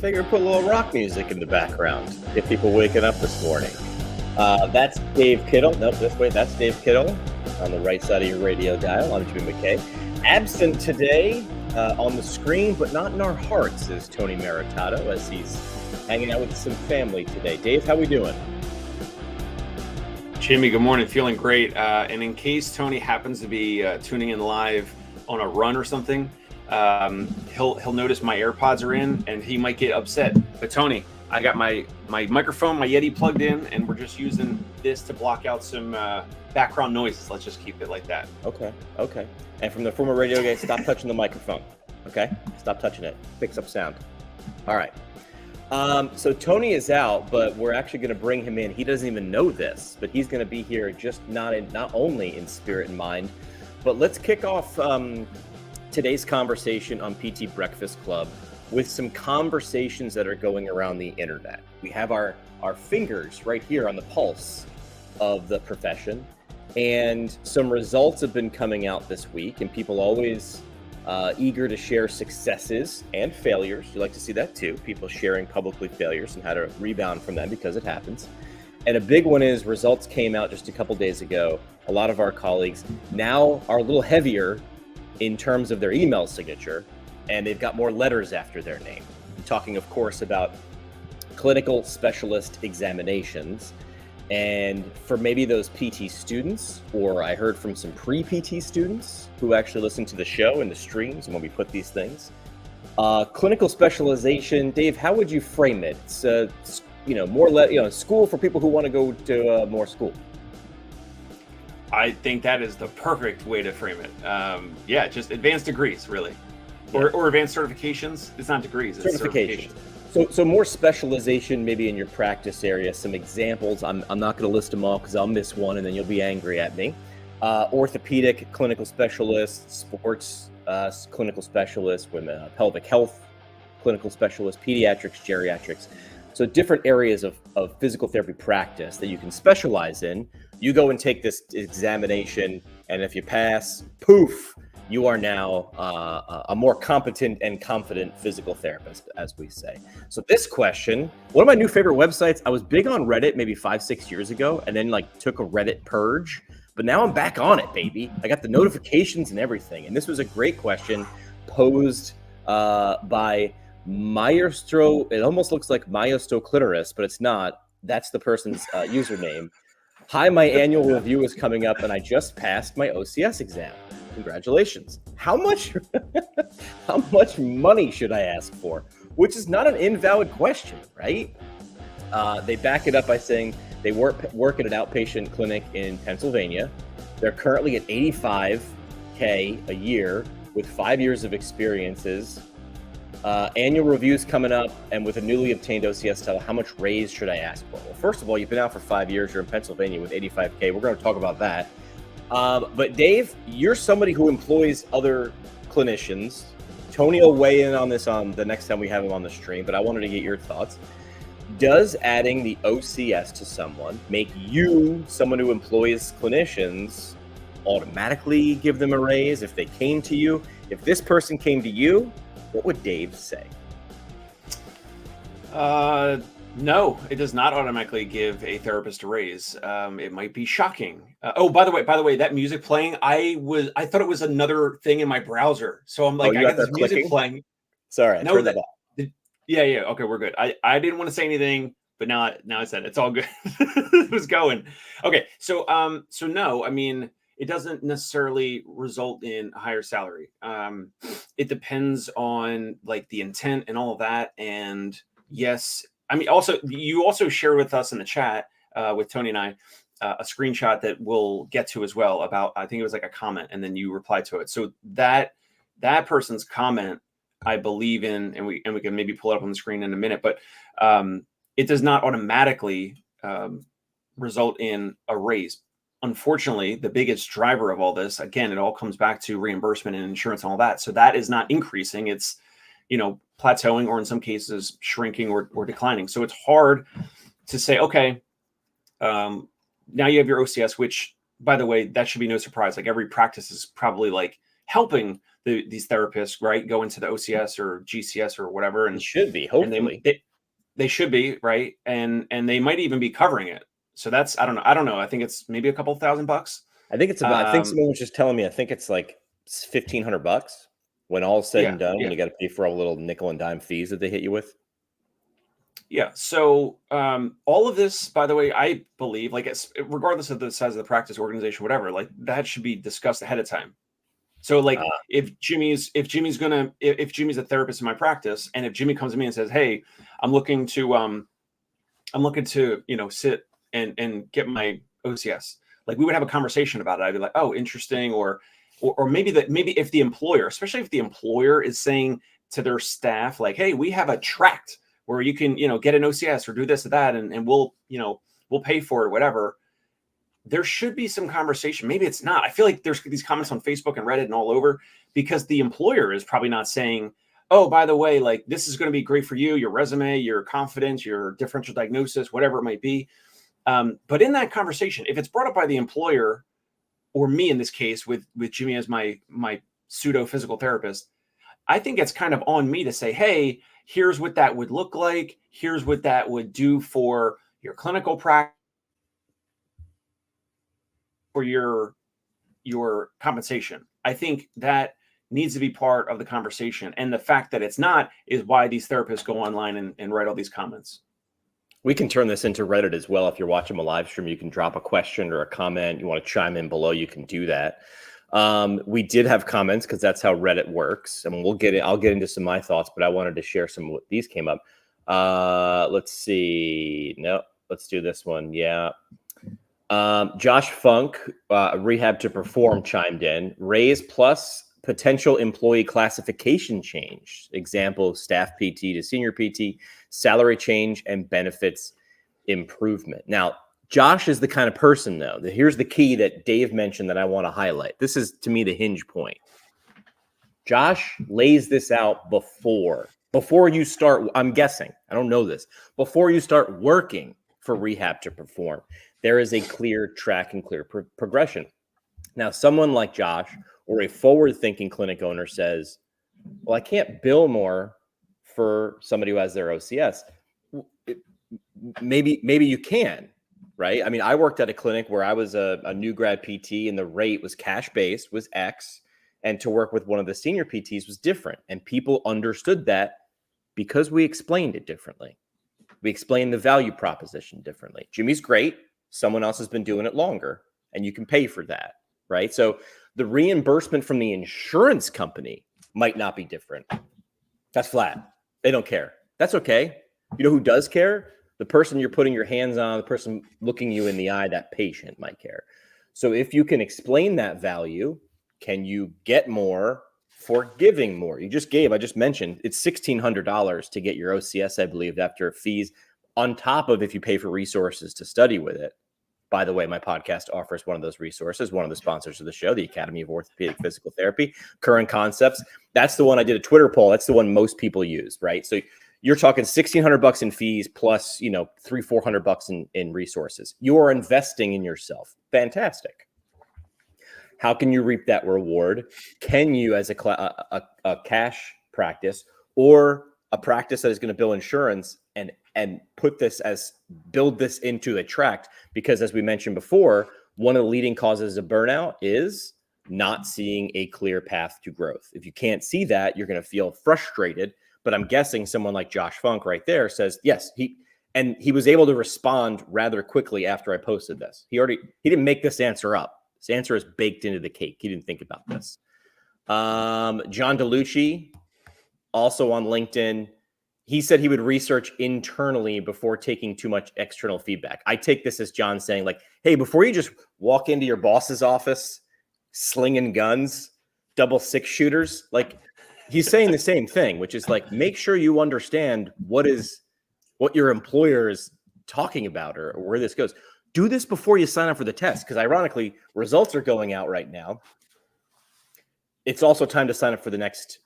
figured put a little rock music in the background. Get people waking up this morning. That's Dave Kittle. Nope, this way. That's Dave Kittle on the right side of your radio dial. I'm Jimmy McKay. Absent today on the screen, but not in our hearts, is Tony Maritato, as he's hanging out with some family today. Dave, how we doing? Jimmy, good morning. Feeling great. And in case Tony happens to be tuning in live on a run or something, he'll notice my AirPods are in and he might get upset. But Tony, I got my microphone, my Yeti plugged in, and we're just using this to block out some background noises. Let's just keep it like that. Okay. And from the former radio guy, stop touching the microphone. Okay? Stop touching it. Picks up sound. All right. So Tony is out, but we're actually going to bring him in. He doesn't even know this, but he's going to be here just not only in spirit and mind. But let's kick off today's conversation on PT Breakfast Club with some conversations that are going around the internet. We have our fingers right here on the pulse of the profession, and some results have been coming out this week, and people always eager to share successes and failures. You like to see that too, people sharing publicly failures and how to rebound from them, because it happens. And a big one is results came out just a couple days ago. A lot of our colleagues now are a little heavier in terms of their email signature, and they've got more letters after their name. I'm talking, of course, about clinical specialist examinations. And for maybe those PT students, or I heard from some pre-PT students who actually listen to the show and the streams and when we put these things, clinical specialization, Dave, how would you frame it? It's school for people who want to go to more school. I think that is the perfect way to frame it. Just advanced degrees, really. Or advanced certifications. It's not degrees, it's certifications. So more specialization maybe in your practice area. Some examples. I'm not going to list them all because I'll miss one and then you'll be angry at me. Orthopedic clinical specialists, sports clinical specialists, women, pelvic health clinical specialists, pediatrics, geriatrics. So different areas of physical therapy practice that you can specialize in. You go and take this examination, and if you pass, poof, you are now a more competent and confident physical therapist, as we say. So this question, one of my new favorite websites, I was big on Reddit maybe 5-6 years ago, and then took a Reddit purge, but now I'm back on it, baby. I got the notifications and everything. And this was a great question posed by Maestro. It almost looks like Maestro Clitoris, but it's not. That's the person's username. Hi, my annual review is coming up, and I just passed my OCS exam. Congratulations. How much money should I ask for? Which is not an invalid question, right? They back it up by saying they work at an outpatient clinic in Pennsylvania. They're currently at $85K a year with 5 years of experiences. Annual reviews coming up, and with a newly obtained OCS title, how much raise should I ask for? Well, first of all, you've been out for 5 years. You're in Pennsylvania with $85K. We're going to talk about that. But Dave, you're somebody who employs other clinicians. Tony will weigh in on this on the next time we have him on the stream, but I wanted to get your thoughts. Does adding the OCS to someone make you, someone who employs clinicians, automatically give them a raise if they came to you? If this person came to you, what would Dave say? No, it does not automatically give a therapist a raise. It might be shocking. By the way, that music playing, I thought it was another thing in my browser. So I'm like, I got this music playing. Sorry, I turned that off. Yeah. Okay, we're good. I didn't want to say anything, but now I said it's all good. It was going. Okay, so no, I mean, it doesn't necessarily result in a higher salary. It depends on the intent and all of that. And yes, I mean, you also share with us in the chat with Tony and I a screenshot that we'll get to as well about, I think it was a comment, and then you replied to it. So that person's comment, I believe in, and we can maybe pull it up on the screen in a minute, but it does not automatically result in a raise. Unfortunately, the biggest driver of all this, again, it all comes back to reimbursement and insurance and all that. So that is not increasing. It's, plateauing, or in some cases shrinking or declining. So it's hard to say, okay, now you have your OCS, which, by the way, that should be no surprise. Every practice is probably helping these therapists, right, go into the OCS or GCS or whatever, It and should be, and hopefully. they should be, right, and they might even be covering it. So that's I don't know. I think it's maybe a couple $1,000. I think someone was just telling me, I think it's like $1,500 when all is said Yeah, and done, yeah. when you got to pay for all the little nickel and dime fees that they hit you with. Yeah. So all of this, by the way, I believe, like, regardless of the size of the practice, organization, whatever, like that should be discussed ahead of time. So, like, Uh, if Jimmy's a therapist in my practice, and if Jimmy comes to me and says, "Hey, I'm looking to sit and get my OCS," like, we would have a conversation about it. I'd be like, "Oh, interesting," or maybe if the employer, especially if the employer is saying to their staff, like, "Hey, we have a tract where you can, get an OCS or do this or that, and we'll pay for it, whatever." There should be some conversation. Maybe it's not. I feel like there's these comments on Facebook and Reddit and all over because the employer is probably not saying, "Oh, by the way, like, this is going to be great for you, your resume, your confidence, your differential diagnosis, whatever it might be." But in that conversation, if it's brought up by the employer or me in this case with Jimmy as my pseudo physical therapist, I think it's kind of on me to say, "Hey, here's what that would look like. Here's what that would do for your clinical practice, for your compensation." I think that needs to be part of the conversation. And the fact that it's not is why these therapists go online and write all these comments. we can turn this into Reddit as well. If you're watching a live stream, you can drop a question or a comment. You want to chime in below, you can do that. We did have comments because that's how Reddit works. I mean, I'll get into some of my thoughts, but I wanted to share some of what these came up. Let's see. No, let's do this one. Yeah. Josh Funk, Rehab to Perform, chimed in. Raise plus potential employee classification change. Example, staff PT to senior PT, salary change, and benefits improvement. Now, Josh is the kind of person, though, that here's the key that Dave mentioned that I want to highlight. This is, to me, the hinge point. Josh lays this out before you start. I'm guessing, I don't know this, before you start working for Rehab to Perform, there is a clear track and clear progression. Now, someone like Josh or a forward-thinking clinic owner says, well, I can't bill more for somebody who has their OCS. Maybe you can, right? I mean, I worked at a clinic where I was a new grad PT and the rate was cash-based, was X, and to work with one of the senior PTs was different. And people understood that because we explained it differently. We explained the value proposition differently. Jimmy's great. Someone else has been doing it longer, and you can pay for that, right? So the reimbursement from the insurance company might not be different. That's flat. They don't care. That's okay. You know who does care? The person you're putting your hands on, the person looking you in the eye, that patient might care. So if you can explain that value, can you get more for giving more? I just mentioned it's $1,600 to get your OCS, I believe, after fees, on top of if you pay for resources to study with it. By the way, my podcast offers one of those resources, one of the sponsors of the show, the Academy of Orthopedic Physical Therapy, Current Concepts. That's the one I did a Twitter poll. That's the one most people use, right? So you're talking $1,600 in fees plus, $300-400 in resources. You are investing in yourself. Fantastic. How can you reap that reward? Can you, as a cash practice or a practice that is going to bill insurance and build this into a tract? Because as we mentioned before, one of the leading causes of burnout is not seeing a clear path to growth. If you can't see that, you're going to feel frustrated. But I'm guessing someone like Josh Funk right there says, yes, he was able to respond rather quickly after I posted this. He didn't make this answer up. This answer is baked into the cake. He didn't think about this. John DeLucci, also on LinkedIn, he said he would research internally before taking too much external feedback. I take this as John saying, like, hey, before you just walk into your boss's office slinging guns, 6 shooters, like, he's saying the same thing, which is like, make sure you understand what your employer is talking about or where this goes. Do this before you sign up for the test, because ironically, results are going out right now. It's also time to sign up for the next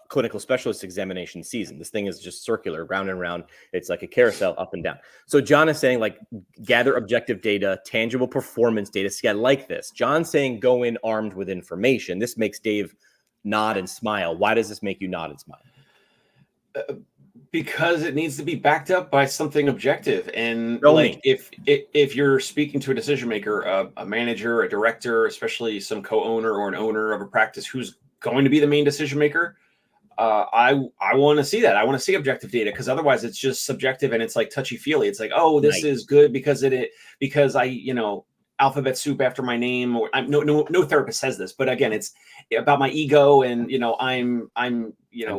clinical specialist examination season. This thing is just circular, round and round. It's like a carousel, up and down. So John is saying, like, gather objective data, tangible performance data. So like this. John's saying go in armed with information. This makes Dave nod and smile. Why does this make you nod and smile? Because it needs to be backed up by something objective. And Show like, me. if you're speaking to a decision maker, a manager, a director, especially some co-owner or an owner of a practice who's going to be the main decision maker, I want to see that. I want to see objective data, because otherwise it's just subjective and it's like touchy feely. It's like, oh, this Right. is good because I alphabet soup after my name, or no therapist says this, but again, it's about my ego, and I'm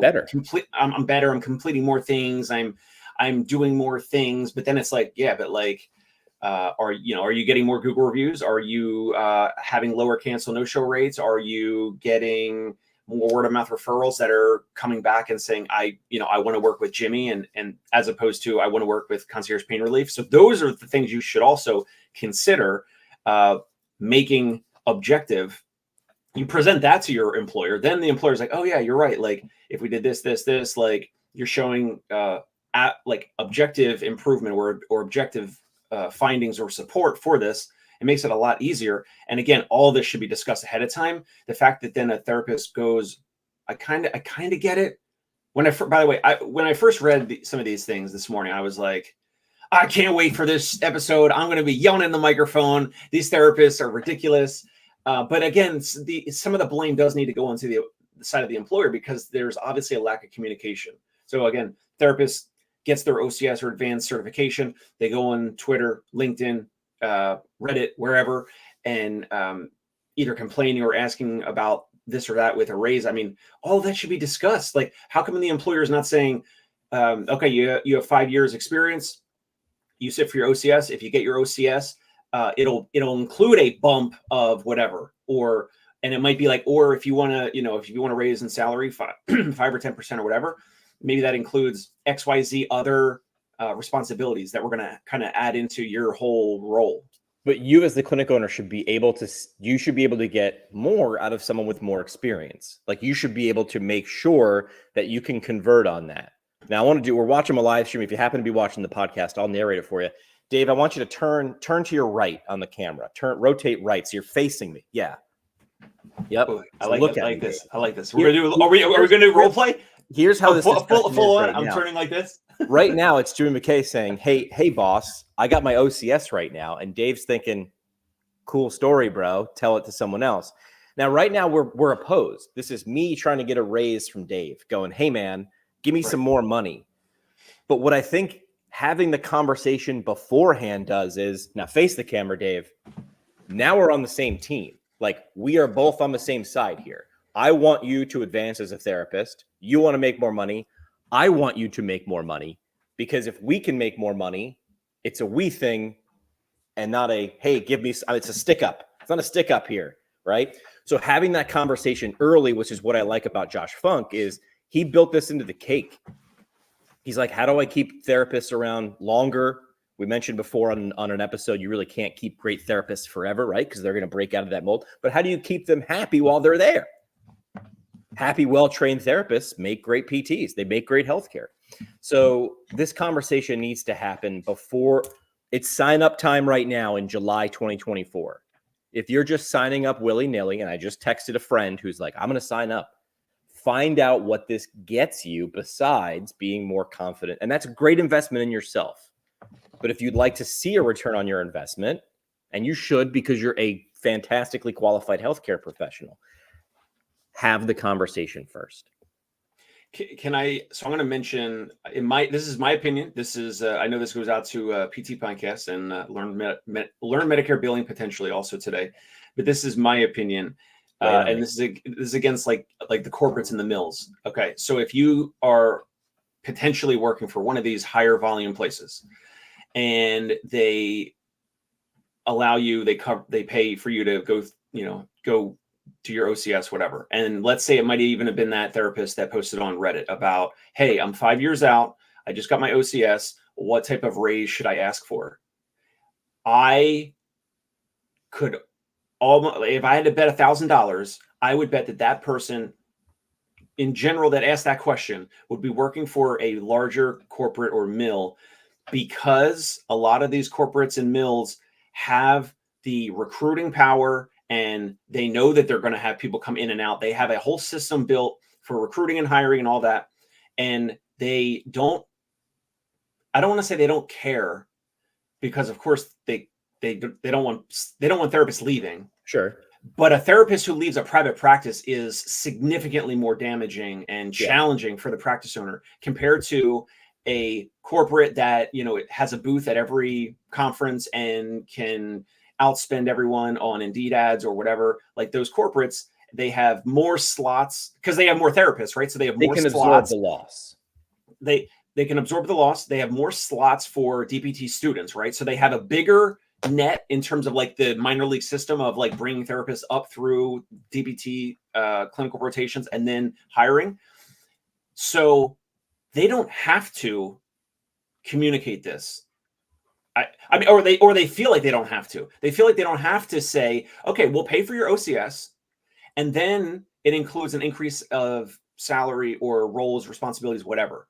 better. I'm better, I'm completing more things, I'm doing more things. But then it's like, yeah, but like, are you getting more Google reviews? Are you having lower cancel no show rates? Are you getting more word of mouth referrals that are coming back and saying, I want to work with Jimmy, and as opposed to I want to work with Concierge Pain Relief? So those are the things you should also consider making objective. You present that to your employer, then the employer's like, oh yeah, you're right. Like, if we did this, like, you're showing like objective improvement or objective findings or support for this. It makes it a lot easier. And again, all this should be discussed ahead of time. The fact that then a therapist goes, I kind of get it. By the way, when I first read some of these things this morning, I was like, I can't wait for this episode. I'm going to be yelling in the microphone. These therapists are ridiculous. But again, some of the blame does need to go onto the side of the employer, because there's obviously a lack of communication. So again, therapist gets their OCS or advanced certification. They go on Twitter, LinkedIn, Reddit, wherever, and either complaining or asking about this or that with a raise. I mean, all that should be discussed. Like, how come the employer is not saying, okay, you have 5 years experience, you sit for your OCS. If you get your OCS, it'll include a bump of whatever, and it might be like, or if you want to raise in salary 5 or 10% or whatever, maybe that includes XYZ other responsibilities that we're going to kind of add into your whole role. But you, as the clinic owner, should be able to get more out of someone with more experience. Like, you should be able to make sure that you can convert on that. Now, we're watching a live stream. If you happen to be watching the podcast, I'll narrate it for you. Dave, I want you to turn to your right on the camera. Rotate right, so you're facing me. Yeah. Yep. Ooh, I So like look it. I like this. Dave. I like this. Are we going to do role play? Here's how this full on. right I'm now. turning like this. Right now, it's Jimmy McKay saying, hey, boss, I got my OCS right now. And Dave's thinking, cool story, bro. Tell it to someone else. Now, right now, we're opposed. This is me trying to get a raise from Dave, going, hey, man, give me some more money. But what I think having the conversation beforehand does is, now face the camera, Dave. Now we're on the same team. Like, we are both on the same side here. I want you to advance as a therapist. You want to make more money. I want you to make more money, because if we can make more money, it's a we thing and not a, hey, give me, it's a stick up. It's not a stick up here, right? So having that conversation early, which is what I like about Josh Funk, is he built this into the cake. He's like, how do I keep therapists around longer? We mentioned before on an episode, you really can't keep great therapists forever, right? Because they're going to break out of that mold. But how do you keep them happy while they're there? Happy, well-trained therapists make great PTs. They make great healthcare. So this conversation needs to happen before it's sign-up time right now in July 2024. If you're just signing up willy-nilly, and I just texted a friend who's like, I'm going to sign up, find out what this gets you besides being more confident. And that's a great investment in yourself. But if you'd like to see a return on your investment, and you should, because you're a fantastically qualified healthcare professional, have the conversation first. So I'm going to mention this is my opinion. This is, I know this goes out to PT Podcast and Learn Medicare Billing potentially also today, but this is my opinion. And this is against like the corporates and the mills. Okay. So if you are potentially working for one of these higher volume places and they allow you, they pay for you to go to your OCS, whatever. And let's say it might even have been that therapist that posted on Reddit about, hey, I'm 5 years out. I just got my OCS. What type of raise should I ask for? I could if I had to bet $1,000, I would bet that person in general that asked that question would be working for a larger corporate or mill, because a lot of these corporates and mills have the recruiting power and they know that they're going to have people come in and out. They have a whole system built for recruiting and hiring and all that. And I don't want to say they don't care, because of course they don't want therapists leaving. Sure. But a therapist who leaves a private practice is significantly more damaging and challenging for the practice owner compared to a corporate that, it has a booth at every conference and can outspend everyone on Indeed ads or whatever. Like those corporates, they have more slots because they have more therapists, right? So they have more slots. They can absorb the loss. They can absorb the loss. They have more slots for DPT students, right? So they have a bigger net in terms of like the minor league system of like bringing therapists up through DPT clinical rotations and then hiring. So they don't have to communicate this. I mean, or they feel like they don't have to. They feel like they don't have to say, okay, we'll pay for your OCS, and then it includes an increase of salary or roles, responsibilities, whatever.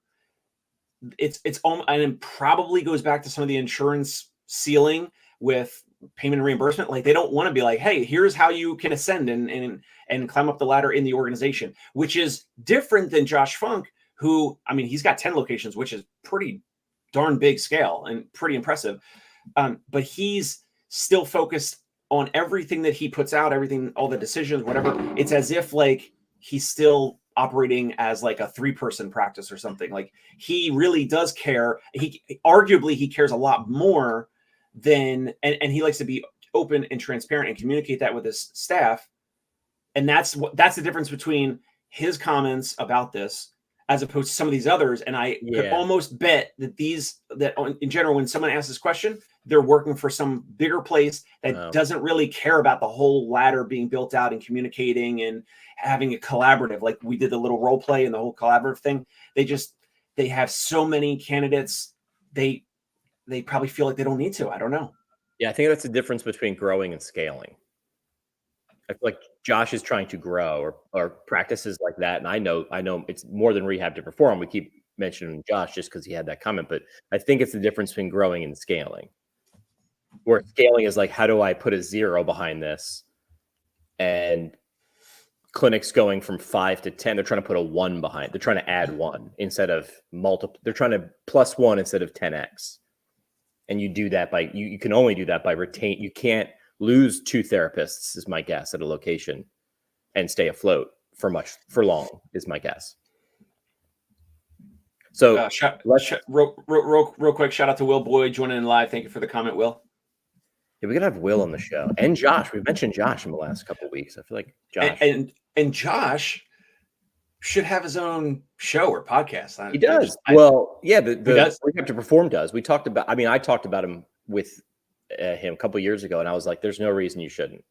And it probably goes back to some of the insurance ceiling with payment and reimbursement. Like they don't want to be like, hey, here's how you can ascend and climb up the ladder in the organization, which is different than Josh Funk, who, I mean, he's got 10 locations, which is pretty darn big scale and pretty impressive. But he's still focused on everything that he puts out, everything, all the decisions, whatever. It's as if like he's still operating as like a 3-person practice or something. Like he really does care. He cares a lot more than, and he likes to be open and transparent and communicate that with his staff. And that's the difference between his comments about this as opposed to some of these others. And I could almost bet that in general, when someone asks this question, they're working for some bigger place that doesn't really care about the whole ladder being built out and communicating and having a collaborative, like we did the little role play and the whole collaborative thing. They have so many candidates. They probably feel like they don't need to. I don't know. Yeah. I think that's the difference between growing and scaling. I feel like Josh is trying to grow or practices like that. And I know it's more than rehab to perform. We keep mentioning Josh just because he had that comment, but I think it's the difference between growing and scaling. Where scaling is like, how do I put a 0 behind this? And clinics going from 5 to 10, they're trying to put a 1 behind. They're trying to add 1 instead of multiple. They're trying to plus 1 instead of 10x. And you do that by, you can only do that by you can't lose 2 therapists, is my guess, at a location and stay afloat for long, is my guess. So real quick, shout out to Will Boyd joining in live. Thank you for the comment, Will. Yeah, we gotta have Will on the show and Josh. We've mentioned Josh in the last couple of weeks. I feel like Josh and Josh should have his own show or podcast. He does. The Rehab to Perform does. We talked about. I mean, I talked about him with him a couple of years ago, and I was like, "There's no reason you shouldn't."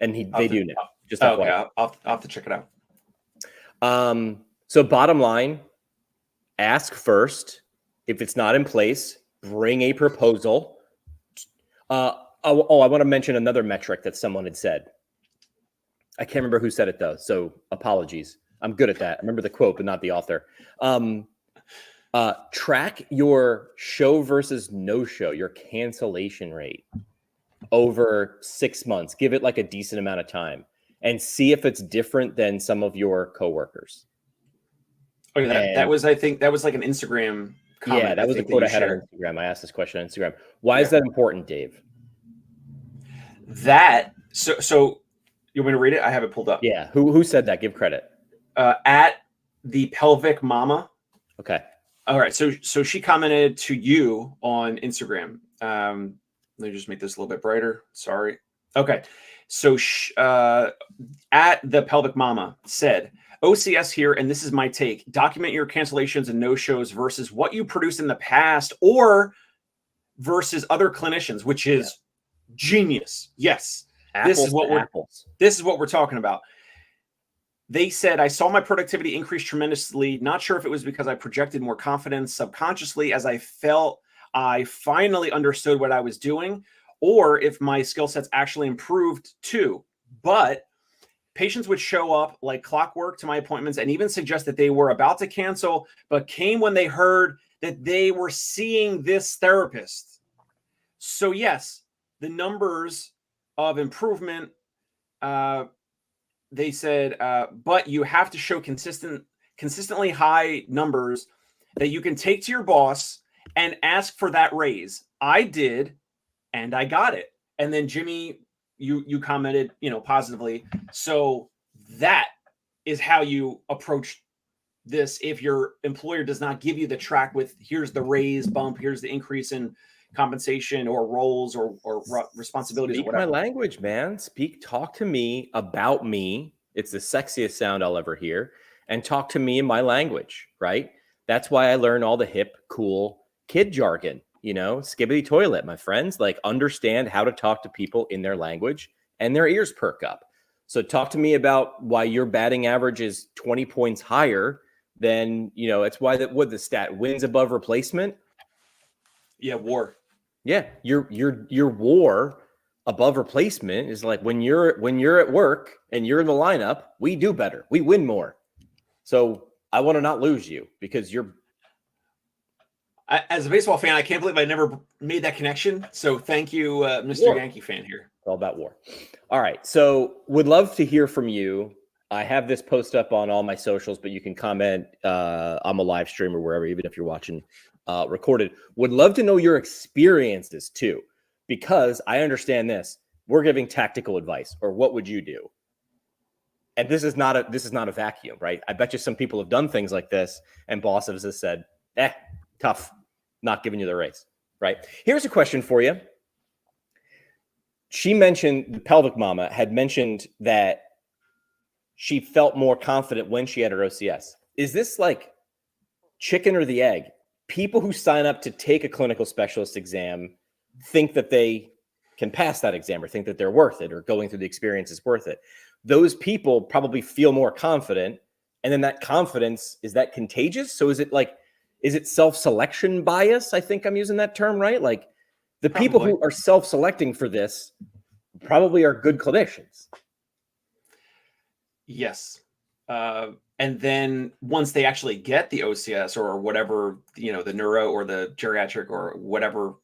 And they do now. Just okay. I'll have to check it out. So bottom line, ask first. If it's not in place, bring a proposal. I want to mention another metric that someone had said. I can't remember who said it though, so apologies. I'm good at that. I remember the quote, but not the author. Track your show versus no-show, your cancellation rate over 6 months. Give it like a decent amount of time and see if it's different than some of your coworkers. Okay, that was like an Instagram comment. Yeah, that was a quote I had on Instagram. I asked this question on Instagram. Why is that important, Dave? So you want me to read it? I have it pulled up. Yeah. Who said that? Give credit. At the Pelvic Mama. Okay. All right. So she commented to you on Instagram. Let me just make this a little bit brighter. Sorry. Okay. So at the Pelvic Mama said, OCS here, and this is my take. Document your cancellations and no-shows versus what you produced in the past or versus other clinicians, which is genius. Yes. This is what we're talking about. They said, I saw my productivity increase tremendously. Not sure if it was because I projected more confidence subconsciously as I felt I finally understood what I was doing, or if my skill sets actually improved too. But patients would show up like clockwork to my appointments and even suggest that they were about to cancel, but came when they heard that they were seeing this therapist. So yes, the numbers of improvement. They said, but you have to show consistently high numbers that you can take to your boss and ask for that raise. I did, and I got it. And then Jimmy, you commented, positively. So that is how you approach this. If your employer does not give you the track with here's the raise bump, here's the increase in compensation or roles or responsibilities Speak or whatever. my language, man. Talk to me about me. It's the sexiest sound I'll ever hear. And talk to me in my language, right? That's why I learn all the hip, cool kid jargon, skibbity toilet, my friends. Like, understand how to talk to people in their language and their ears perk up. So talk to me about why your batting average is 20 points higher than, it's why the stat wins above replacement. Yeah, WAR. Yeah, your WAR above replacement is like when you're at work and you're in the lineup, we do better. We win more. So I want to not lose you because you're. As a baseball fan, I can't believe I never made that connection. So thank you, Mr. WAR. Yankee fan here. All about WAR. All right. So would love to hear from you. I have this post up on all my socials, but you can comment. I'm a live stream or wherever, even if you're watching recorded. Would love to know your experiences too, because I understand this. We're giving tactical advice, or what would you do? And this is not a vacuum, right? I bet you some people have done things like this, and bosses have said, tough, not giving you the raise, right? Here's a question for you. She mentioned, the pelvic mama had mentioned that she felt more confident when she had her OCS. Is this like chicken or the egg? People who sign up to take a clinical specialist exam think that they can pass that exam or think that they're worth it or going through the experience is worth it. Those people probably feel more confident. And then that confidence, is that contagious? So is it self-selection bias? I think I'm using that term, right? Like the people who are self-selecting for this probably are good clinicians. Yes. And then once they actually get the OCS or whatever, the neuro or the geriatric or whatever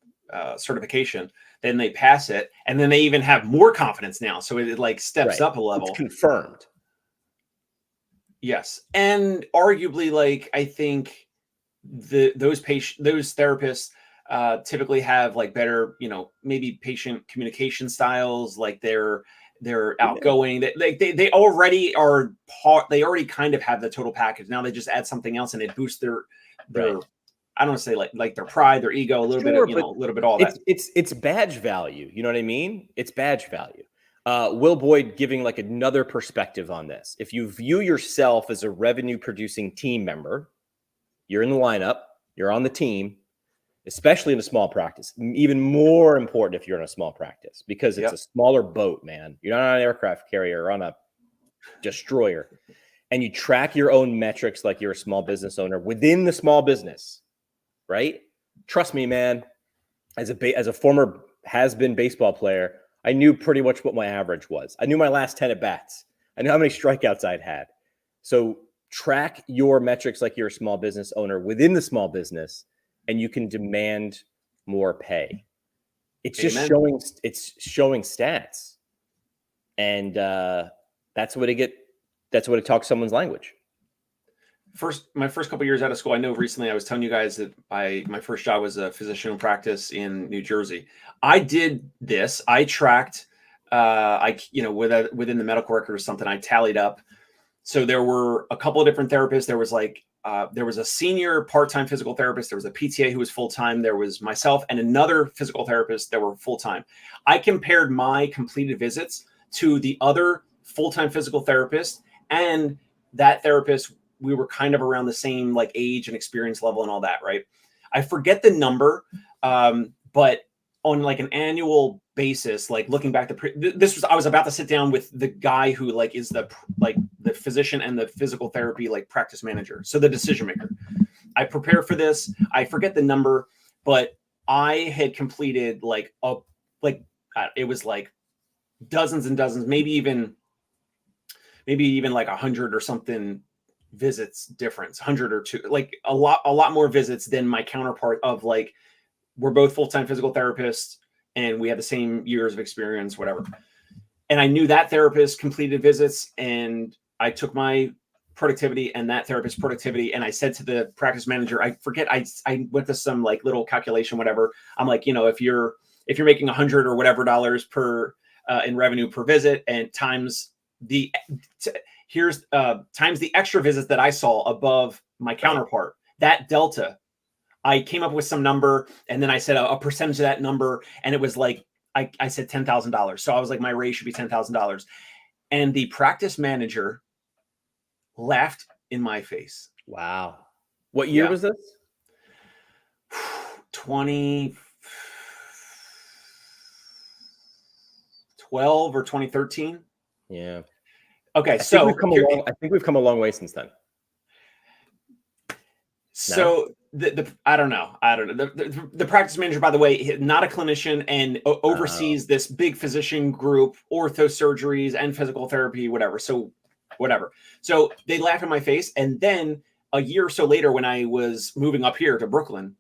certification, then they pass it. And then they even have more confidence now. So it like steps up a level. It's confirmed. Yes. And arguably, like, I think those therapists typically have like better, maybe patient communication styles, like they're outgoing. They already are they already kind of have the total package. Now they just add something else and it boosts their Right. I don't want to say like their pride, their ego, a little bit of, a little bit all that. It's badge value. You know what I mean? It's badge value. Will Boyd giving like another perspective on this. If you view yourself as a revenue producing team member, you're in the lineup, you're on the team, especially in a small practice. Even more important if you're in a small practice because it's a smaller boat, man. You're not on an aircraft carrier or on a destroyer. And you track your own metrics like you're a small business owner within the small business, right? Trust me, man. As a former has-been baseball player, I knew pretty much what my average was. I knew my last 10 at-bats. I knew how many strikeouts I'd had. So track your metrics like you're a small business owner within the small business, and you can demand more pay. It's just showing stats. And that's what it talks someone's language. My first couple of years out of school, I know recently I was telling you guys that my first job was a physician in practice in New Jersey. I did this. I tracked, within the medical record or something, I tallied up. So there were a couple of different therapists. There was there was a senior part-time physical therapist. There was a PTA who was full-time. There was myself and another physical therapist that were full-time. I compared my completed visits to the other full-time physical therapist, and that therapist, we were kind of around the same like age and experience level and all that, right? I forget the number, but on like an annual basis, like looking back, I was about to sit down with the guy who like is the physician and the physical therapy like practice manager, so the decision maker. I prepared for this. I forget the number, but I had completed it was like dozens and dozens, maybe even like 100 or something visits difference, 100 or two, like a lot more visits than my counterpart of like, we're both full-time physical therapists and we had the same years of experience, whatever. And I knew that therapist completed visits, and I took my productivity and that therapist's productivity, and I said to the practice manager, I forget, I went to some like little calculation, whatever. I'm like, if you're making 100 or whatever dollars per in revenue per visit, and times the times the extra visits that I saw above my counterpart, that delta, I came up with some number, and then I said a percentage of that number, and it was like I said $10,000. So I was like, my raise should be $10,000. And the practice manager laughed in my face. Wow. What year was this? 2012 or 2013. Yeah. Okay. I think we've come a long way since then. So I don't know. The practice manager, by the way, not a clinician, and oversees this big physician group, ortho surgeries and physical therapy, whatever. So whatever. So they laughed in my face. And then a year or so later, when I was moving up here to Brooklyn,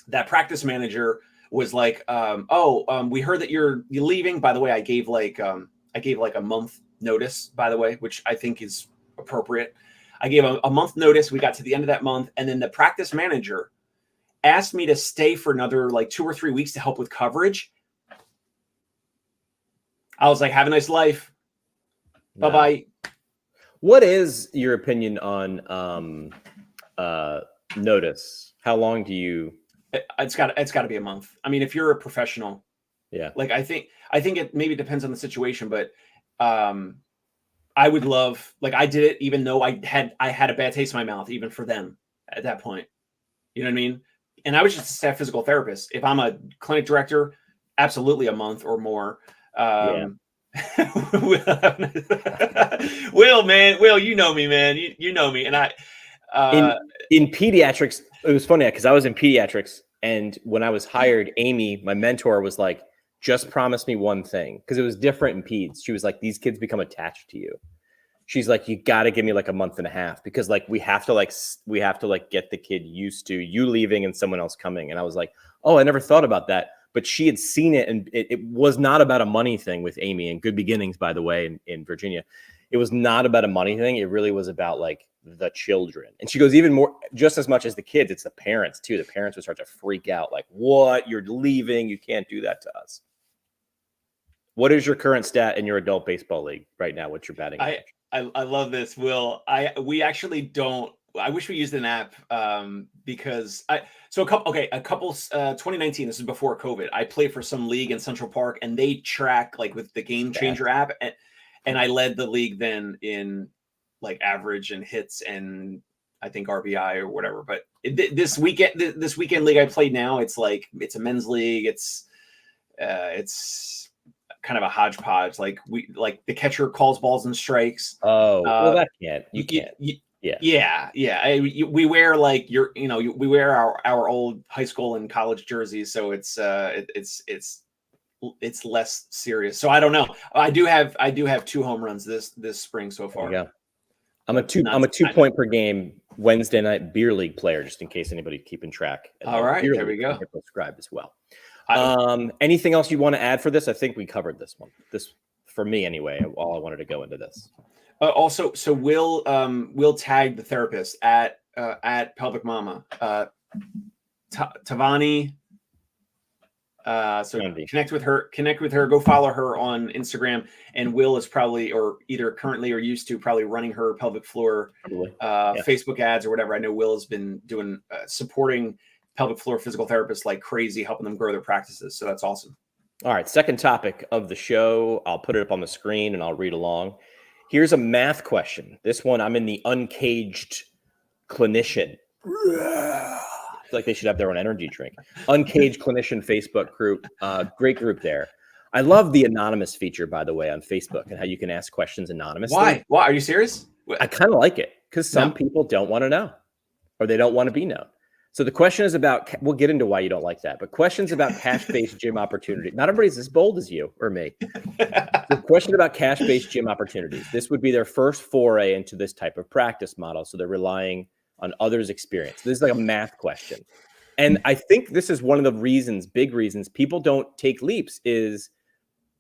that practice manager was like, we heard that you're leaving. By the way, I gave like a month notice, by the way, which I think is appropriate. I gave a month notice. We got to the end of that month. And then the practice manager asked me to stay for another like 2 or 3 weeks to help with coverage. I was like, have a nice life. No. Bye-bye. What is your opinion on notice? How long do you? It's got to be a month. I mean, if you're a professional, yeah. Like I think it maybe depends on the situation, but I would love, like I did it even though I had a bad taste in my mouth, even for them at that point. You know what I mean? And I was just a staff physical therapist. If I'm a clinic director, absolutely a month or more. Will, man, you know me, man. You know me. And I in pediatrics, it was funny because I was in pediatrics, and when I was hired, Amy, my mentor, was like, just promise me one thing, because it was different in peds. She was like, these kids become attached to you. She's like, you got to give me like a month and a half, because like we have to get the kid used to you leaving and someone else coming. And I was like, oh, I never thought about that. But she had seen it, and it was not about a money thing with Amy, and Good Beginnings, by the way, in Virginia. It was not about a money thing. It really was about like the children. And she goes, even more, just as much as the kids, it's the parents too. The parents would start to freak out, like, what? You're leaving. You can't do that to us. What is your current stat in your adult baseball league right now? What's your batting average? I love this, Will. We actually don't. I wish we used an app because a couple 2019, this is before COVID. I played for some league in Central Park, and they track like with the Game Changer app, and I led the league then in like average and hits and I think RBI or whatever. But this weekend league I played now, it's a men's league. It's kind of a hodgepodge. Like the catcher calls balls and strikes. Oh, well, that can't. You can't. Yeah. We wear like we wear our old high school and college jerseys, so it's less serious. So I don't know. I do have 2 home runs this spring so far. Yeah, I'm a 2 point per game Wednesday night beer league player, just in case anybody's keeping track. All right, there we go. Subscribe as well. Anything else you want to add for this? I think we covered this one. This, for me anyway, all I wanted to go into this. Also, so we'll tag the therapist at Pelvic Mama, Tavani. So connect with her, go follow her on Instagram. And Will is probably, or either currently or used to, probably running her pelvic floor Facebook ads or whatever. I know Will has been doing supporting pelvic floor physical therapists like crazy, helping them grow their practices. So that's awesome. All right. Second topic of the show. I'll put it up on the screen and I'll read along. Here's a math question. This one, I'm in the Uncaged Clinician. I feel like they should have their own energy drink. Uncaged Clinician Facebook group. Great group there. I love the anonymous feature, by the way, on Facebook, and how you can ask questions anonymously. Why? Are you serious? I kind of like it because some people don't want to know, or they don't want to be known. So the question is about, we'll get into why you don't like that, but questions about cash-based gym opportunity. Not everybody's as bold as you or me. The question about cash-based gym opportunities. This would be their first foray into this type of practice model. So they're relying on others' experience. This is like a math question. And I think this is one of the reasons, big reasons, people don't take leaps is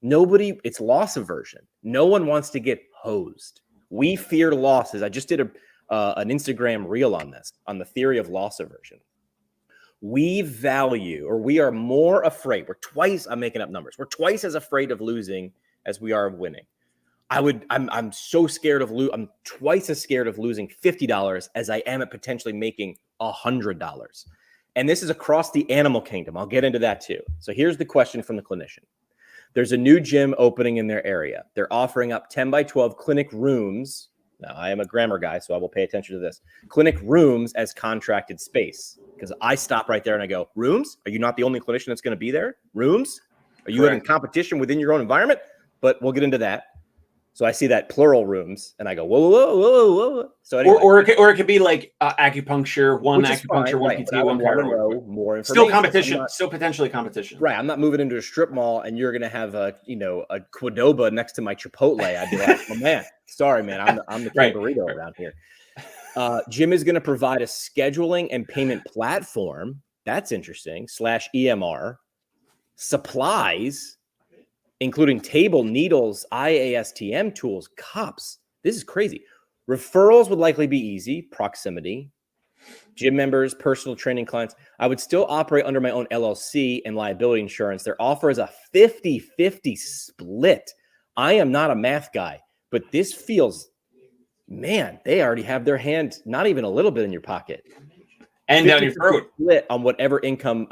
it's loss aversion. No one wants to get hosed. We fear losses. I just did an Instagram reel on this, on the theory of loss aversion. We are more afraid. I'm making up numbers. We're twice as afraid of losing as we are of winning. I'm so scared of I'm twice as scared of losing $50 as I am at potentially making $100. And this is across the animal kingdom. I'll get into that too. So here's the question from the clinician. There's a new gym opening in their area. They're offering up 10 by 12 clinic rooms. Now, I am a grammar guy, so I will pay attention to this. Clinic rooms as contracted space. Because I stop right there and I go, rooms? Are you not the only clinician that's going to be there? Rooms? Are you having competition within your own environment? But we'll get into that. So I see that plural rooms, and I go, whoa, whoa, whoa, whoa. So anyway, or it could be like acupuncture, one acupuncture, one right, PT, one chiropractic. More information. Still competition, still potentially competition. Right. I'm not moving into a strip mall, and you're gonna have a Qdoba next to my Chipotle. I'd be like, oh man, sorry, man, I'm the king burrito around here. Jim is gonna provide a scheduling and payment platform. That's interesting. /EMR supplies, including table, needles, IASTM tools, cups. This is crazy. Referrals would likely be easy, proximity. Gym members, personal training clients. I would still operate under my own LLC and liability insurance. Their offer is a 50-50 split. I am not a math guy, but this feels, man, they already have their hand not even a little bit in your pocket. And down your throat. Split on whatever income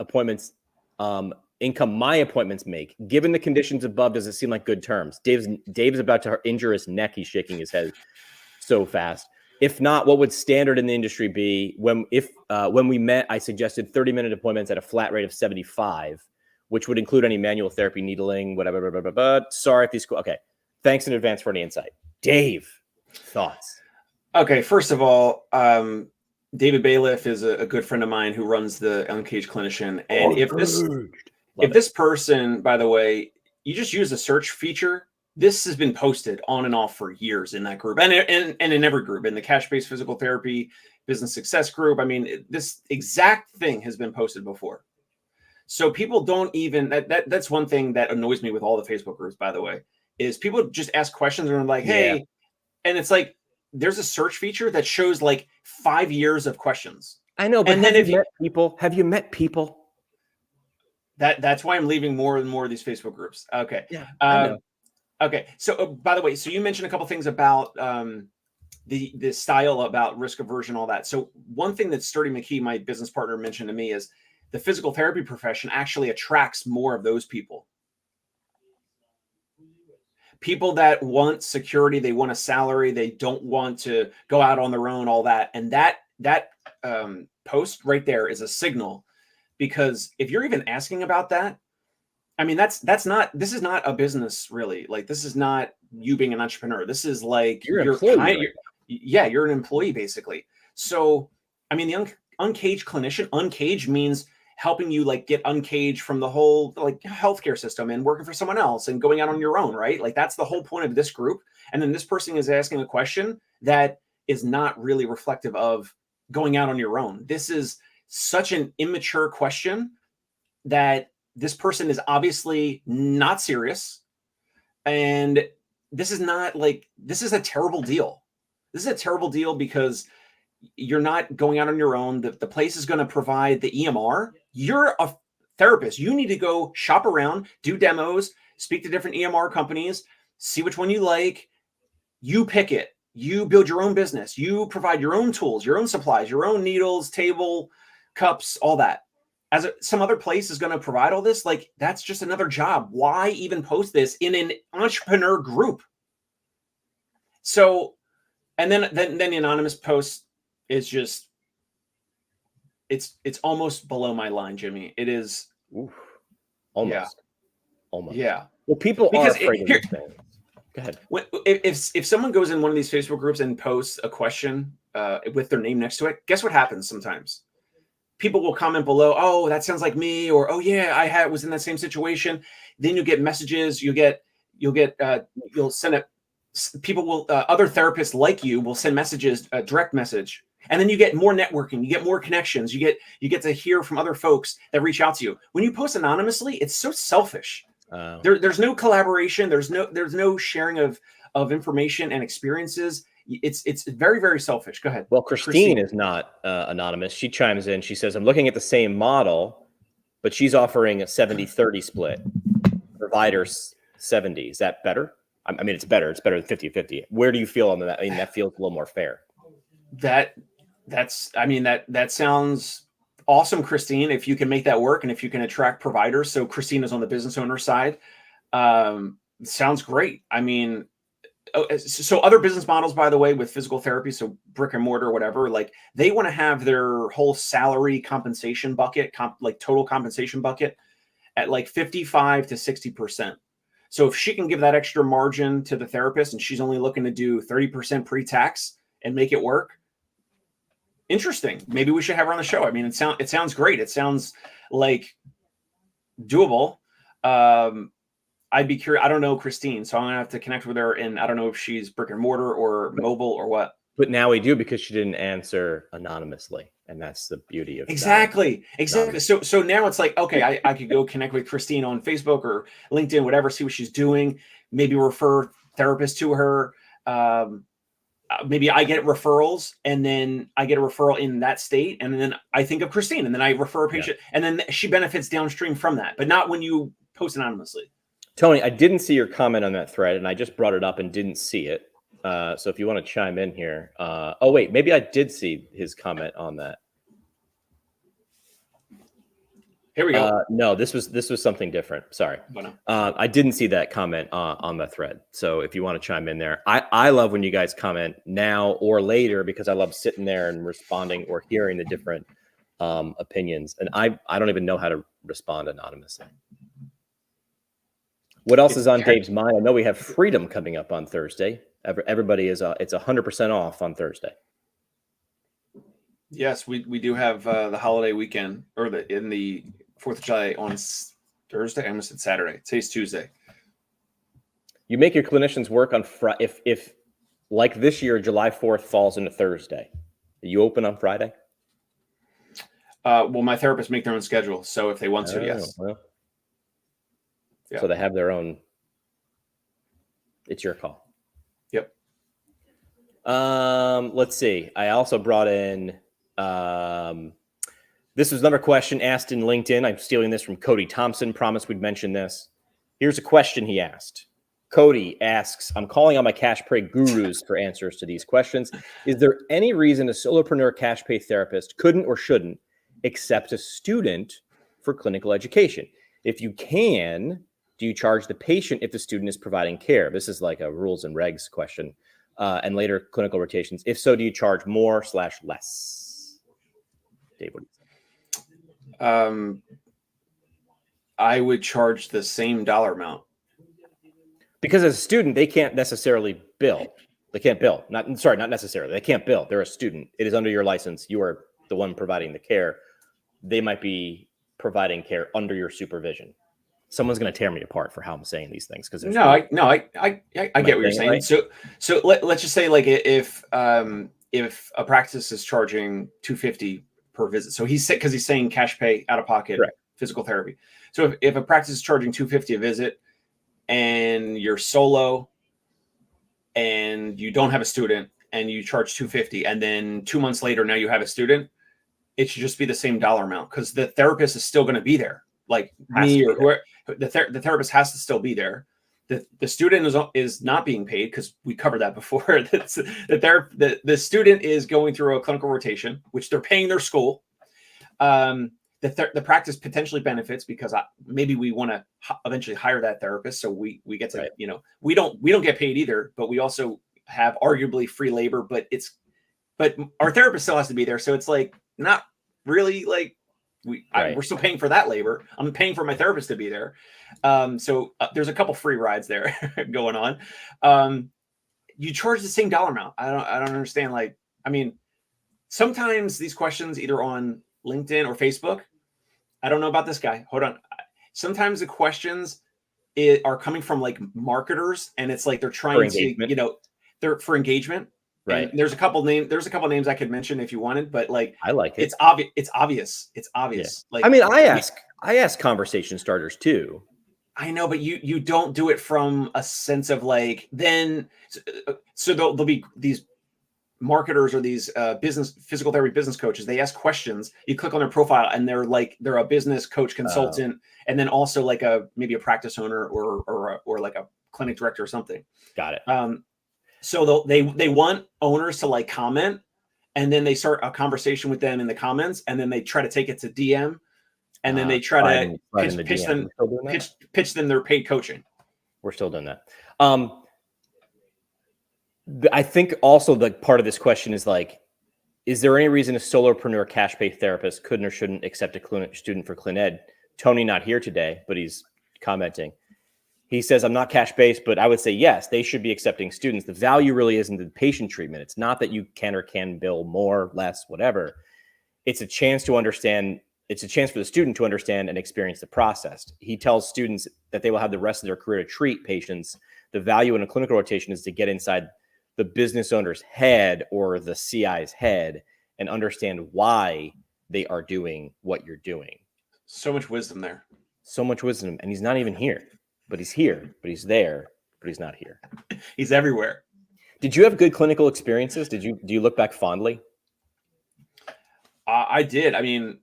my appointments make. Given the conditions above, does it seem like good terms? Dave's about to injure his neck. He's shaking his head so fast. If not, what would standard in the industry be? When we met, I suggested 30-minute appointments at a flat rate of $75, which would include any manual therapy, needling, whatever. Blah, blah, blah, blah. Sorry if these. Okay, thanks in advance for any insight. Dave, thoughts? Okay, first of all, David Bailiff is a good friend of mine who runs the Uncaged Clinician, and if this person, by the way, you just use the search feature, this has been posted on and off for years in that group and in every group, in the cash-based physical therapy, business success group. I mean, this exact thing has been posted before. So people don't even, that's one thing that annoys me with all the Facebook groups, by the way, is people just ask questions and are like, hey, and it's like, there's a search feature that shows like 5 years of questions. I know, but have you met people? That's why I'm leaving more and more of these Facebook groups. Okay. Yeah. Okay. So by the way, so you mentioned a couple things about the style, about risk aversion, all that. So one thing that Sturdy McKee, my business partner, mentioned to me is the physical therapy profession actually attracts more of those people. People that want security, they want a salary, they don't want to go out on their own, all that. And that post right there is a signal. Because if you're even asking about that, I mean, this is not a business really. Like, this is not you being an entrepreneur. This is like you're an employee basically. So, I mean, the uncaged clinician, uncaged means helping you like get uncaged from the whole like healthcare system and working for someone else and going out on your own, right? Like that's the whole point of this group. And then this person is asking a question that is not really reflective of going out on your own. This is such an immature question that this person is obviously not serious. And this is a terrible deal. This is a terrible deal because you're not going out on your own. The place is going to provide the EMR. You're a therapist. You need to go shop around, do demos, speak to different EMR companies, see which one you like. You pick it. You build your own business. You provide your own tools, your own supplies, your own needles, table, cups, all that. As some other place is going to provide all this, like that's just another job. Why even post this in an entrepreneur group? So, and then the anonymous post is just, it's almost below my line, Jimmy. It is. Oof. Almost. Yeah. Almost. Yeah. Well, people are afraid of these things. Go ahead. If someone goes in one of these Facebook groups and posts a question with their name next to it, guess what happens sometimes? People will comment below, oh, that sounds like me, or oh yeah, I was in that same situation. Then you get messages, you'll send it. People will, other therapists like you will send messages, a direct message. And then you get more networking, you get more connections, you get to hear from other folks that reach out to you. When you post anonymously, it's so selfish. There's no collaboration, there's no sharing of information and experiences. It's very, very selfish. Go ahead. Well, Christine is not anonymous. She chimes in. She says, I'm looking at the same model, but she's offering a 70-30 split. Providers 70. Is that better? I mean, it's better. It's better than 50-50. Where do you feel on that? I mean, that feels a little more fair. That sounds awesome, Christine. If you can make that work and if you can attract providers. So Christine is on the business owner side. Sounds great. I mean, so other business models, by the way, with physical therapy, so brick and mortar, whatever, like they want to have their whole salary compensation bucket, like total compensation bucket at like 55 to 60%. So if she can give that extra margin to the therapist and she's only looking to do 30% pre-tax and make it work, interesting. Maybe we should have her on the show. I mean, it sounds great. It sounds like doable. I'd be curious. I don't know Christine, so I'm gonna have to connect with her. And I don't know if she's brick and mortar or mobile or what. But now we do, because she didn't answer anonymously, and that's the beauty of exactly. So now it's like, okay, I could go connect with Christine on Facebook or LinkedIn, whatever, see what she's doing. Maybe refer therapists to her. Maybe I get referrals, and then I get a referral in that state, and then I think of Christine, and then I refer a patient, and then she benefits downstream from that, but not when you post anonymously. Tony, I didn't see your comment on that thread, and I just brought it up and didn't see it. So if you want to chime in here. Oh, wait, maybe I did see his comment on that. Here we go. No, this was something different. Sorry. I didn't see that comment on the thread. So if you want to chime in there, I love when you guys comment now or later, because I love sitting there and responding or hearing the different opinions. And I don't even know how to respond anonymously. What else is on Dave's mind? I know we have Freedom coming up on Thursday. Everybody is it's 100% off on Thursday. Yes, we do have the holiday weekend, or in the 4th of July on Thursday. I almost said Saturday. Today's Tuesday. You make your clinicians work on Friday. If like this year, July 4th falls into Thursday, are you open on Friday? Well, my therapists make their own schedule, so if they want to, yes. Well. Yeah. So they have their own. It's your call. Yep. Let's see. I also brought in. This was another question asked in LinkedIn. I'm stealing this from Cody Thompson. Promised we'd mention this. Here's a question he asked. Cody asks, I'm calling on my cash pay gurus for answers to these questions. Is there any reason a solopreneur cash pay therapist couldn't or shouldn't accept a student for clinical education? If you can, do you charge the patient if the student is providing care? This is like a rules and regs question. And later clinical rotations. If so, do you charge more/less? Dave, what do you think? I would charge the same dollar amount. Because as a student, they can't necessarily bill. They can't bill. Not necessarily. They can't bill. They're a student. It is under your license. You are the one providing the care. They might be providing care under your supervision. Someone's going to tear me apart for how I'm saying these things, because I get what you're saying. Right? So let's just say, like, if a practice is charging $250 per visit, so he's saying cash pay out of pocket, correct, physical therapy. So if a practice is charging $250 a visit, and you're solo, and you don't have a student, and you charge $250, and then 2 months later now you have a student, it should just be the same dollar amount, because the therapist is still going to be there. Like me or whoever, the therapist has to still be there. The student is not being paid, because we covered that before. The student is going through a clinical rotation, which they're paying their school. The practice potentially benefits, because maybe we want to eventually hire that therapist, so we get to, right, we don't get paid either, but we also have arguably free labor. But our therapist still has to be there, so it's like not really like. We're still paying for that labor. I'm paying for my therapist to be there. So there's a couple free rides there going on. You charge the same dollar amount. I don't understand. Like, I mean, sometimes these questions, either on LinkedIn or Facebook, I don't know about this guy. Hold on. Sometimes the questions are coming from like marketers, and it's like they're trying to, they're for engagement. Right. And there's a couple names I could mention if you wanted, but like I like it. it's obvious. It's obvious. It's Yeah. obvious. Like I mean, I ask conversation starters too. I know, but you don't do it from a sense of like then. So there'll be these marketers or these physical therapy business coaches. They ask questions. You click on their profile, and they're a business coach consultant, and then also like maybe a practice owner or like a clinic director or something. Got it. So they want owners to like comment, and then they start a conversation with them in the comments, and then they try to take it to DM, and then they try to pitch them their paid coaching. We're still doing that. I think also the part of this question is like, is there any reason a solopreneur cash pay therapist couldn't or shouldn't accept a student for ClinEd? Tony not here today, but he's commenting. He says, I'm not cash based, but I would say, yes, they should be accepting students. The value really isn't the patient treatment. It's not that you can or can bill more, less, whatever. It's a chance to understand. It's a chance for the student to understand and experience the process. He tells students that they will have the rest of their career to treat patients. The value in a clinical rotation is to get inside the business owner's head or the CI's head and understand why they are doing what you're doing. So much wisdom there. So much wisdom. And he's not even here, but he's here, but he's there, but he's not here. He's everywhere. Did you have good clinical experiences? Do you look back fondly? I did. I mean,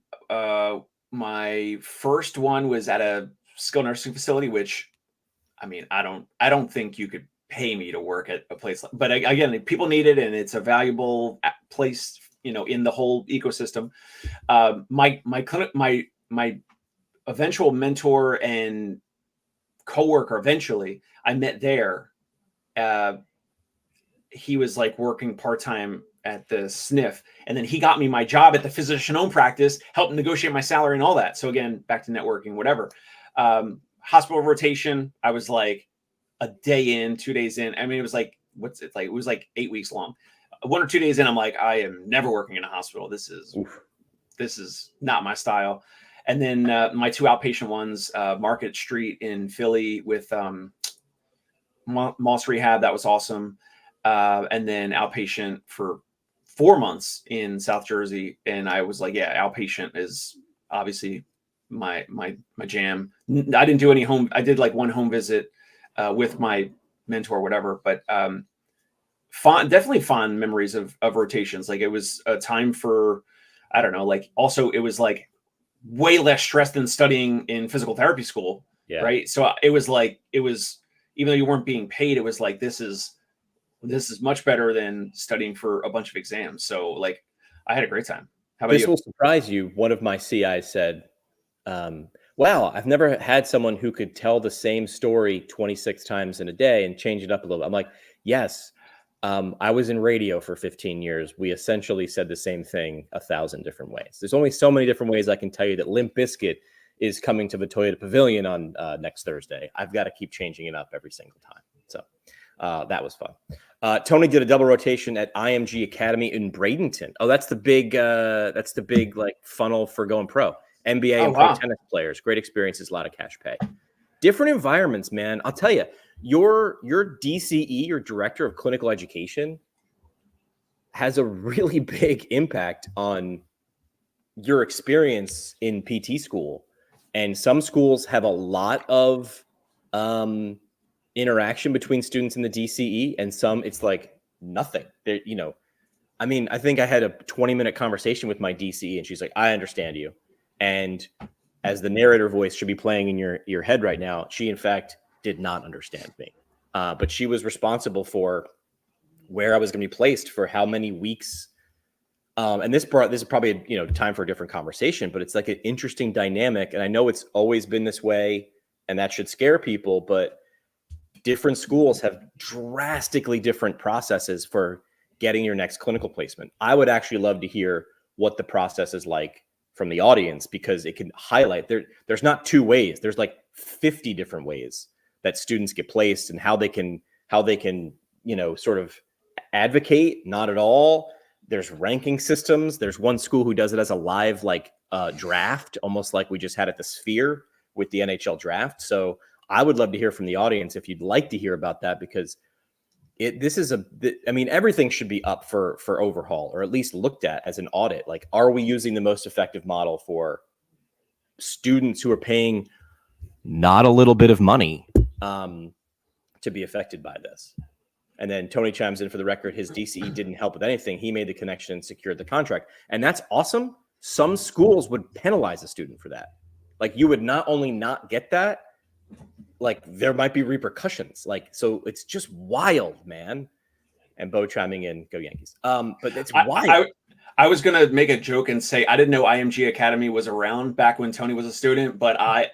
my first one was at a skilled nursing facility, which, I mean, I don't think you could pay me to work at a place, but again, people need it, and it's a valuable place, in the whole ecosystem. My eventual mentor and coworker, eventually I met there. He was like working part-time at the SNF, and then he got me my job at the physician-owned practice, helped negotiate my salary and all that. So again, back to networking, whatever. Hospital rotation, I was like a day in, 2 days in. I mean, it was like, it was like 8 weeks long. 1 or 2 days in, I'm like, I am never working in a hospital. This is not my style. And then my 2 outpatient ones, Market Street in Philly with Moss Rehab, that was awesome. And then outpatient for 4 months in South Jersey. And I was like, yeah, outpatient is obviously my jam. I didn't do any home. I did like 1 home visit with my mentor, whatever, but definitely fond memories of rotations. Like it was a time for, I don't know, like also it was like way less stress than studying in physical therapy school. Yeah. Right. So it was, even though you weren't being paid, it was like, this is much better than studying for a bunch of exams. So like I had a great time. How about you? This will surprise you. One of my CIs said, wow, I've never had someone who could tell the same story 26 times in a day and change it up a little bit. I'm like, yes, I was in radio for 15 years. We essentially said the same thing 1,000 different ways. There's only so many different ways I can tell you that Limp Bizkit is coming to the Toyota Pavilion on next Thursday. I've got to keep changing it up every single time. So that was fun. Tony did a double rotation at IMG Academy in Bradenton. Oh, that's the big like funnel for going pro. NBA and pro tennis players. Great experiences, a lot of cash pay. Different environments, man. I'll tell you, your DCE, your director of clinical education, has a really big impact on your experience in PT school. And some schools have a lot of interaction between students in the DCE, and some it's like nothing. I mean, I think I had a 20-minute conversation with my DCE, and she's like, I understand you. And as the narrator voice should be playing in your head right now, she in fact did not understand me. But she was responsible for where I was going to be placed for how many weeks. And this is probably time for a different conversation, but it's like an interesting dynamic. And I know it's always been this way, and that should scare people, but different schools have drastically different processes for getting your next clinical placement. I would actually love to hear what the process is like from the audience, because it can highlight there's not 2 ways. There's like 50 different ways that students get placed, and how they can sort of advocate. Not at all. There's ranking systems. There's one school who does it as a live draft, almost like we just had at the Sphere with the NHL draft. So I would love to hear from the audience if you'd like to hear about that, because I mean, everything should be up for overhaul, or at least looked at as an audit. Like, are we using the most effective model for students who are paying not a little bit of money to be affected by this? And then Tony chimes in, for the record, his DCE didn't help with anything. He made the connection and secured the contract. And that's awesome. Some schools would penalize a student for that. Like, you would not only not get that, like, there might be repercussions. Like, so it's just wild, man. And Bo chiming in, go Yankees. But it's wild. I was going to make a joke and say, I didn't know IMG Academy was around back when Tony was a student, but I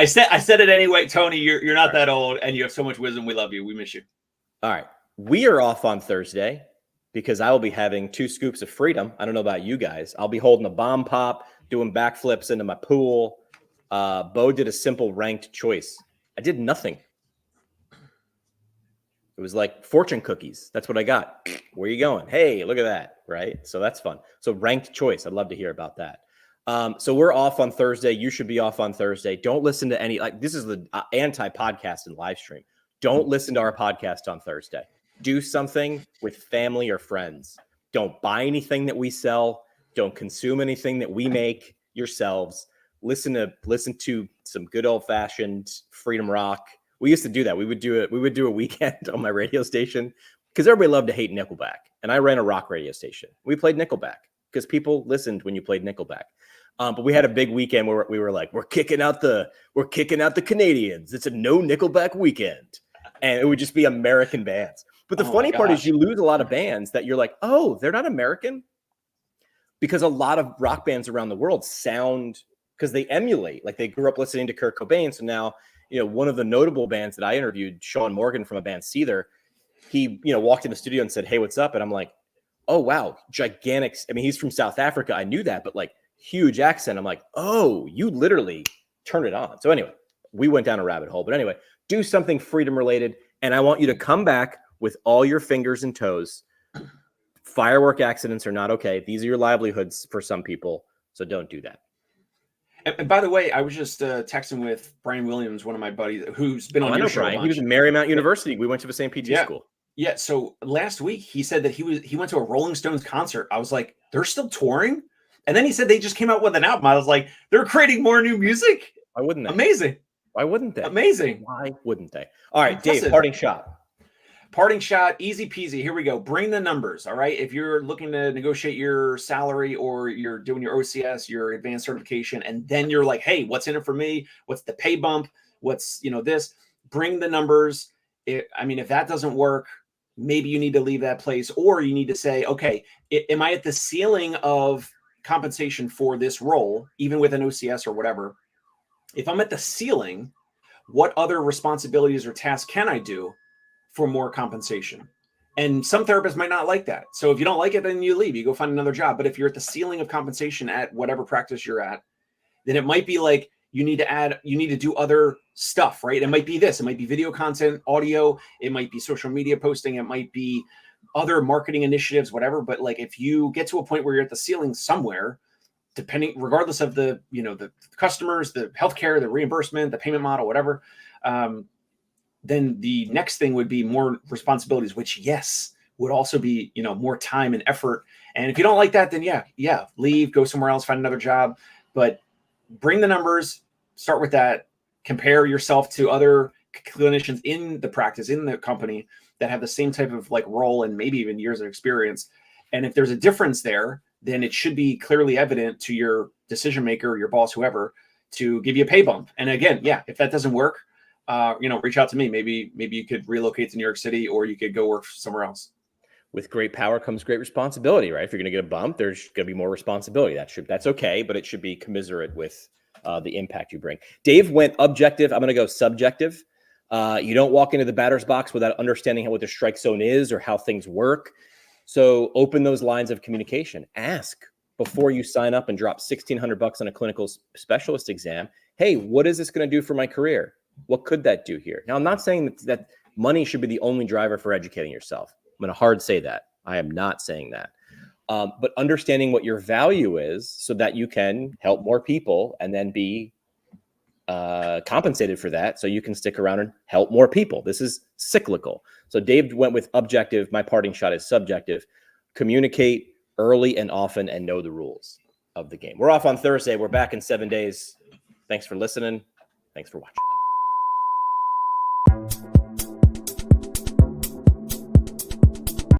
said it anyway. Tony, you're not that old, and you have so much wisdom. We love you. We miss you. All right. We are off on Thursday because I will be having 2 scoops of freedom. I don't know about you guys. I'll be holding a bomb pop, doing backflips into my pool. Bo did a simple ranked choice. I did nothing. It was like fortune cookies. That's what I got. Where are you going? Hey, look at that. Right. So that's fun. So ranked choice. I'd love to hear about that. So we're off on Thursday. You should be off on Thursday. Don't listen to any, like, this is the anti-podcast and live stream. Don't listen to our podcast on Thursday. Do something with family or friends. Don't buy anything that we sell. Don't consume anything that we make yourselves. Listen to some good old fashioned freedom rock. We used to do that. We would do a weekend on my radio station because everybody loved to hate Nickelback. And I ran a rock radio station. We played Nickelback because people listened when you played Nickelback. But we had a big weekend where we were like, we're kicking out the Canadians. It's a no Nickelback weekend. And it would just be American bands. But the funny part is you lose a lot of bands that you're like, oh, they're not American. Because a lot of rock bands around the world sound, because they emulate, like they grew up listening to Kurt Cobain. So now, one of the notable bands that I interviewed, Sean Morgan from a band Seether, he, walked in the studio and said, hey, what's up? And I'm like, oh, wow, gigantic. I mean, he's from South Africa. I knew that, but like huge accent. I'm like, oh, you literally turned it on. So anyway, we went down a rabbit hole. But anyway, do something freedom related. And I want you to come back with all your fingers and toes. Firework accidents are not okay. These are your livelihoods for some people. So don't do that. And by the way, I was just texting with Brian Williams, one of my buddies, who's been on your show. Brian. He was at Marymount University. We went to the same PT school. Yeah. So last week he said that he went to a Rolling Stones concert. I was like, they're still touring? And then he said they just came out with an album. I was like, they're creating more new music? Why wouldn't they? Amazing. Why wouldn't they? Amazing. Why wouldn't they? All right, Impressive. Dave, parting shot. Parting shot, easy peasy. Here we go. Bring the numbers. All right. If you're looking to negotiate your salary or you're doing your OCS, your advanced certification, and then you're like, hey, what's in it for me? What's the pay bump? What's, this? Bring the numbers. If that doesn't work, maybe you need to leave that place, or you need to say, okay, am I at the ceiling of compensation for this role, even with an OCS or whatever? If I'm at the ceiling, what other responsibilities or tasks can I do for more compensation? And some therapists might not like that. So if you don't like it, then you leave, you go find another job. But if you're at the ceiling of compensation at whatever practice you're at, then it might be like you need to do other stuff, right? It might be this, it might be video content, audio, it might be social media posting, it might be other marketing initiatives, whatever. But like, if you get to a point where you're at the ceiling somewhere, regardless of the customers, the healthcare, the reimbursement, the payment model, whatever, then the next thing would be more responsibilities, which, yes, would also be, more time and effort. And if you don't like that, then yeah, leave, go somewhere else, find another job. But bring the numbers, start with that, compare yourself to other clinicians in the practice, in the company that have the same type of like role and maybe even years of experience. And if there's a difference there, then it should be clearly evident to your decision maker, your boss, whoever, to give you a pay bump. And again, if that doesn't work, reach out to me. Maybe you could relocate to New York City, or you could go work somewhere else. With great power comes great responsibility, right? If you're going to get a bump, there's going to be more responsibility. That's okay, but it should be commensurate with the impact you bring. Dave went objective. I'm going to go subjective. You don't walk into the batter's box without understanding what the strike zone is or how things work. So open those lines of communication. Ask before you sign up and drop $1,600 on a clinical specialist exam. Hey, what is this going to do for my career? What could that do here? Now, I'm not saying that money should be the only driver for educating yourself. I'm going to hard say that. I am not saying that. But understanding what your value is so that you can help more people and then be compensated for that, so you can stick around and help more people. This is cyclical. So Dave went with objective. My parting shot is subjective. Communicate early and often and know the rules of the game. We're off on Thursday. We're back in 7 days. Thanks for listening. Thanks for watching.